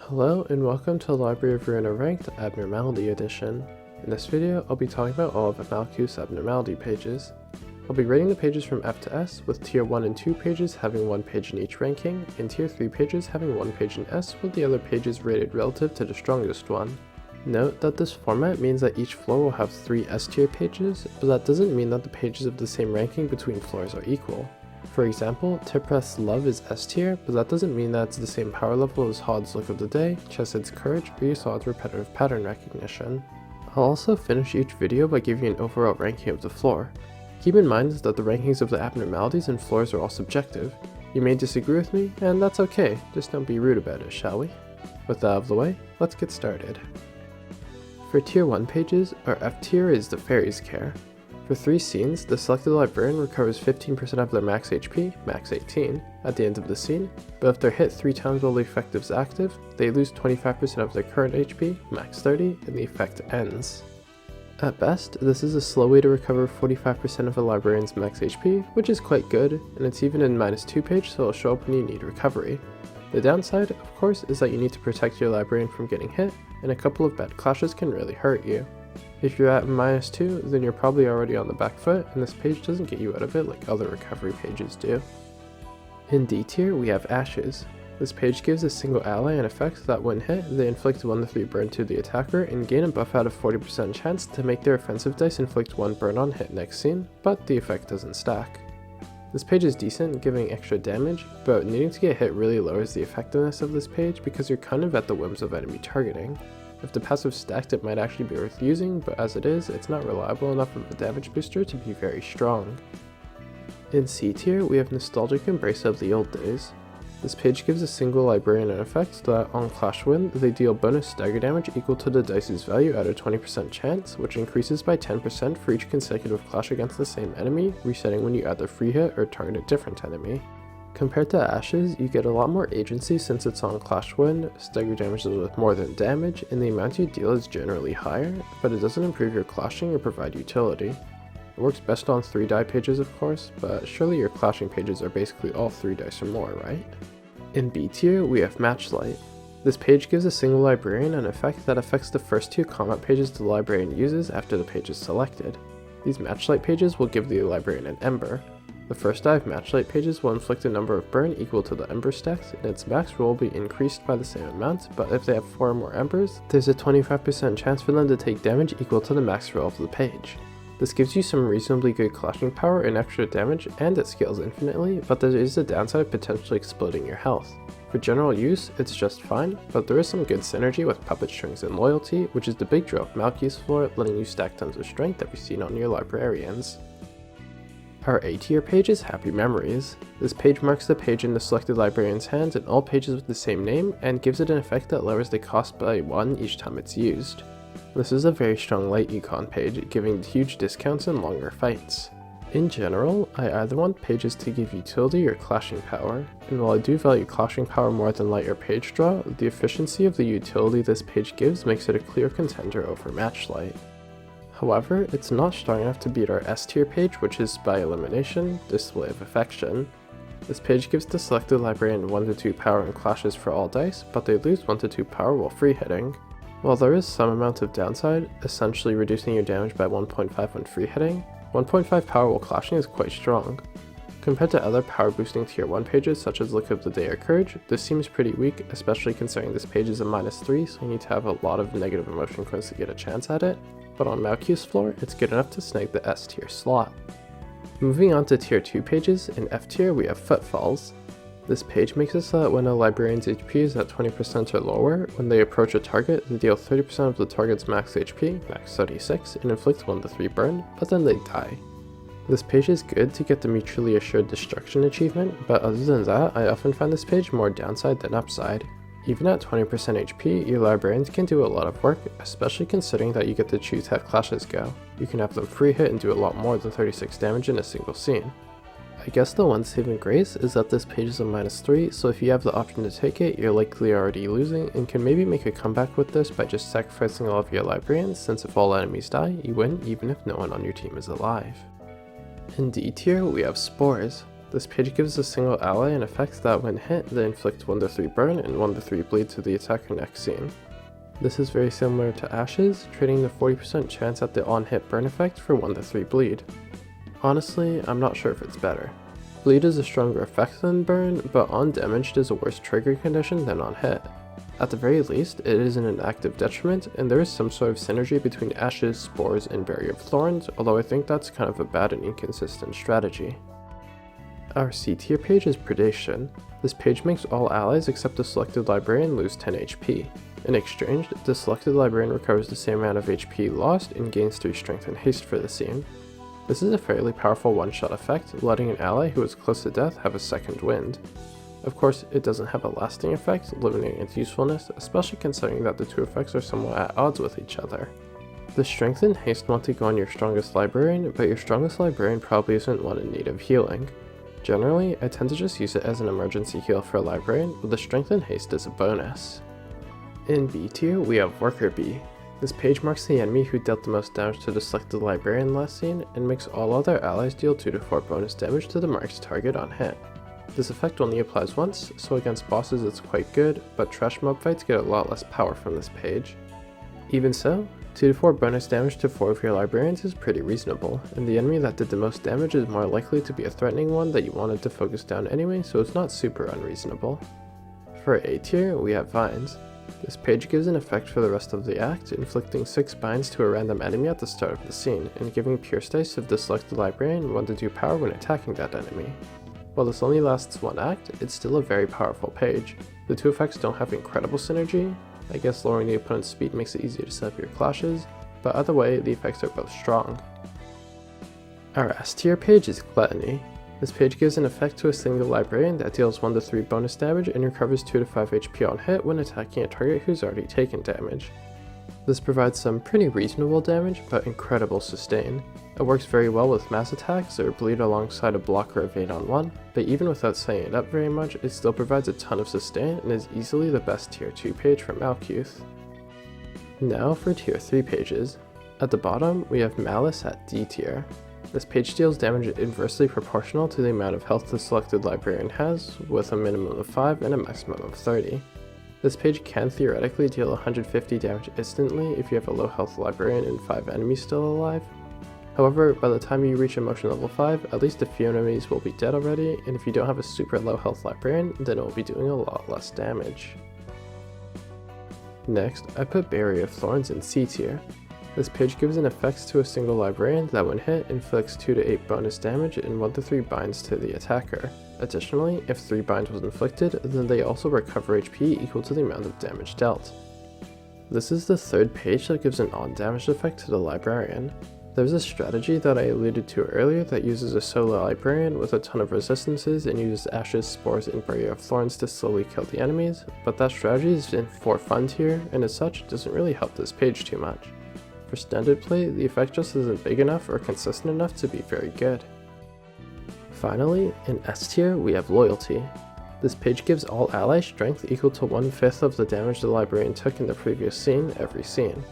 Hello and welcome to Library of Ruina Ranked Abnormality Edition. In this video, I'll be talking about all of Malkuth's abnormality pages. I'll be rating the pages from F to S, with Tier 1 and 2 pages having 1 page in each ranking, and Tier 3 pages having 1 page in S, with the other pages rated relative to the strongest one. Note that this format means that each floor will have 3 S tier pages, but that doesn't mean that the pages of the same ranking between floors are equal. For example, Tippreth's Love is S tier, but that doesn't mean that it's the same power level as Hod's Look of the Day, Chesid's Courage, or Yasod's Repetitive Pattern Recognition. I'll also finish each video by giving you an overall ranking of the floor. Keep in mind that the rankings of the abnormalities and floors are all subjective. You may disagree with me, and that's okay, just don't be rude about it, shall we? With that out of the way, let's get started. For Tier 1 pages, our F tier is the Fairy's Care. For 3 scenes, the selected librarian recovers 15% of their max HP, max 18, at the end of the scene, but if they're hit 3 times while the effect is active, they lose 25% of their current HP, max 30, and the effect ends. At best, this is a slow way to recover 45% of a librarian's max HP, which is quite good, and it's even in -2 page, so it'll show up when you need recovery. The downside, of course, is that you need to protect your librarian from getting hit, and a couple of bad clashes can really hurt you. If you're at -2, then you're probably already on the back foot, and this page doesn't get you out of it like other recovery pages do. In D tier, we have Ashes. This page gives a single ally an effect that when hit, they inflict 1-3 burn to the attacker and gain a buff out of 40% chance to make their offensive dice inflict 1 burn on hit next scene, but the effect doesn't stack. This page is decent, giving extra damage, but needing to get hit really lowers the effectiveness of this page because you're kind of at the whims of enemy targeting. If the passive stacked, it might actually be worth using, but as it is, it's not reliable enough of a damage booster to be very strong. In C tier, we have Nostalgic Embrace of the Old Days. This page gives a single librarian an effect that, on clash win, they deal bonus stagger damage equal to the dice's value at a 20% chance, which increases by 10% for each consecutive clash against the same enemy, resetting when you either free hit or target a different enemy. Compared to Ashes, you get a lot more agency since it's on clash win, stagger damages with more than damage, and the amount you deal is generally higher, but it doesn't improve your clashing or provide utility. It works best on 3 die pages of course, but surely your clashing pages are basically all 3 dice or more, right? In B tier, we have Matchlight. This page gives a single librarian an effect that affects the first 2 combat pages the librarian uses after the page is selected. These Matchlight pages will give the librarian an Ember. The first 5 Matchlight pages will inflict a number of burn equal to the Ember stacks, and its max roll will be increased by the same amount, but if they have 4 or more Embers, there's a 25% chance for them to take damage equal to the max roll of the page. This gives you some reasonably good clashing power and extra damage, and it scales infinitely, but there is a downside of potentially exploding your health. For general use, it's just fine, but there is some good synergy with Puppet Strings and Loyalty, which is the big draw of Malkuth's floor, letting you stack tons of strength that we've seen on your librarians. Our A tier page is Happy Memories. This page marks the page in the selected librarian's hands in all pages with the same name, and gives it an effect that lowers the cost by 1 each time it's used. This is a very strong light econ page, giving huge discounts and longer fights. In general, I either want pages to give utility or clashing power, and while I do value clashing power more than light or page draw, the efficiency of the utility this page gives makes it a clear contender over Matchlight. However, it's not strong enough to beat our S tier page, which is, by elimination, Display of Affection. This page gives the selected librarian 1-2 power and clashes for all dice, but they lose 1-2 power while free hitting. While there is some amount of downside, essentially reducing your damage by 1.5 when free hitting, 1.5 power while clashing is quite strong. Compared to other power boosting tier 1 pages such as Look of the Day or Courage, this seems pretty weak, especially considering this page is a -3, so you need to have a lot of negative emotion coins to get a chance at it, but on Malkuth's floor, it's good enough to snag the S tier slot. Moving on to tier 2 pages, in F tier we have Footfalls. This page makes it so that when a librarian's HP is at 20% or lower, when they approach a target, they deal 30% of the target's max HP, max 36, and inflict 1-3 burn, but then they die. This page is good to get the Mutually Assured Destruction achievement, but other than that, I often find this page more downside than upside. Even at 20% HP, your librarians can do a lot of work, especially considering that you get to choose how clashes go. You can have them free hit and do a lot more than 36 damage in a single scene. I guess the one saving grace is that this page is a -3, so if you have the option to take it, you're likely already losing, and can maybe make a comeback with this by just sacrificing all of your librarians, since if all enemies die, you win even if no one on your team is alive. In D tier, we have Spores. This page gives a single ally an effect that when hit, they inflict 1-3 burn and 1-3 bleed to the attacker next scene. This is very similar to Ashes, trading the 40% chance at the on-hit burn effect for 1-3 bleed. Honestly, I'm not sure if it's better. Bleed is a stronger effect than burn, but on damaged is a worse trigger condition than on hit. At the very least, it isn't an active detriment, and there is some sort of synergy between Ashes, Spores, and Barrier of Thorns, although I think that's kind of a bad and inconsistent strategy. Our C tier page is Predation. This page makes all allies except the selected librarian lose 10 HP. In exchange, the selected librarian recovers the same amount of HP lost and gains 3 strength and haste for the scene. This is a fairly powerful one-shot effect, letting an ally who is close to death have a second wind. Of course, it doesn't have a lasting effect, limiting its usefulness, especially considering that the two effects are somewhat at odds with each other. The strength and haste want to go on your strongest librarian, but your strongest librarian probably isn't one in need of healing. Generally, I tend to just use it as an emergency heal for a librarian, but the strength and haste is a bonus. In B tier, we have Worker Bee. This page marks the enemy who dealt the most damage to the selected librarian last scene, and makes all other allies deal 2-4 bonus damage to the marked target on hit. This effect only applies once, so against bosses it's quite good, but trash mob fights get a lot less power from this page. Even so, 2-4 bonus damage to 4 of your librarians is pretty reasonable, and the enemy that did the most damage is more likely to be a threatening one that you wanted to focus down anyway, so it's not super unreasonable. For A tier, we have Vines. This page gives an effect for the rest of the act, inflicting 6 binds to a random enemy at the start of the scene, and giving Pierce dice of the selected librarian 1-2 power when attacking that enemy. While this only lasts one act, it's still a very powerful page. The two effects don't have incredible synergy. I guess lowering the opponent's speed makes it easier to set up your clashes, but either way, the effects are both strong. Our S tier page is Gluttony. This page gives an effect to a single librarian that deals 1-3 bonus damage and recovers 2-5 HP on hit when attacking a target who's already taken damage. This provides some pretty reasonable damage, but incredible sustain. It works very well with mass attacks or bleed alongside a block or evade on one, but even without setting it up very much, it still provides a ton of sustain and is easily the best tier 2 page from Malkuth. Now for tier 3 pages. At the bottom, we have Malice at D tier. This page deals damage inversely proportional to the amount of health the selected librarian has, with a minimum of 5 and a maximum of 30. This page can theoretically deal 150 damage instantly if you have a low health librarian and 5 enemies still alive. However, by the time you reach emotion level 5, at least a few enemies will be dead already, and if you don't have a super low health librarian, then it will be doing a lot less damage. Next, I put Barrier of Thorns in C tier. This page gives an effect to a single librarian that when hit inflicts 2-8 bonus damage and 1-3 binds to the attacker. Additionally, if 3 binds was inflicted, then they also recover HP equal to the amount of damage dealt. This is the third page that gives an on-damage effect to the librarian. There's a strategy that I alluded to earlier that uses a solo librarian with a ton of resistances and uses Ashes, Spores, and Barrier of Thorns to slowly kill the enemies, but that strategy is in for fun tier and as such doesn't really help this page too much. For standard play, the effect just isn't big enough or consistent enough to be very good. Finally, in S tier, we have Loyalty. This page gives all allies strength equal to 1/5 of the damage the librarian took in the previous scene every scene.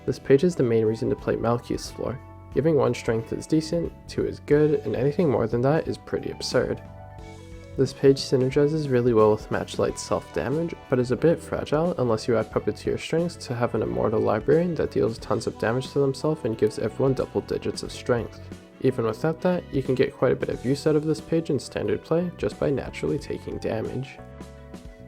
This page is the main reason to play Malkuth's floor. Giving 1 strength is decent, 2 is good, and anything more than that is pretty absurd. This page synergizes really well with Matchlight's self-damage, but is a bit fragile unless you add Puppeteer strings to have an immortal librarian that deals tons of damage to themselves and gives everyone double digits of strength. Even without that, you can get quite a bit of use out of this page in standard play just by naturally taking damage.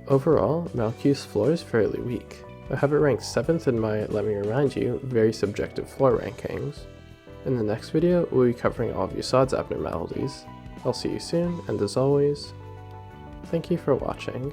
Overall, Malkuth's floor is fairly weak. I have it ranked 7th in my, let me remind you, very subjective floor rankings. In the next video, we'll be covering all of Yusad's abnormalities. I'll see you soon, and as always, thank you for watching.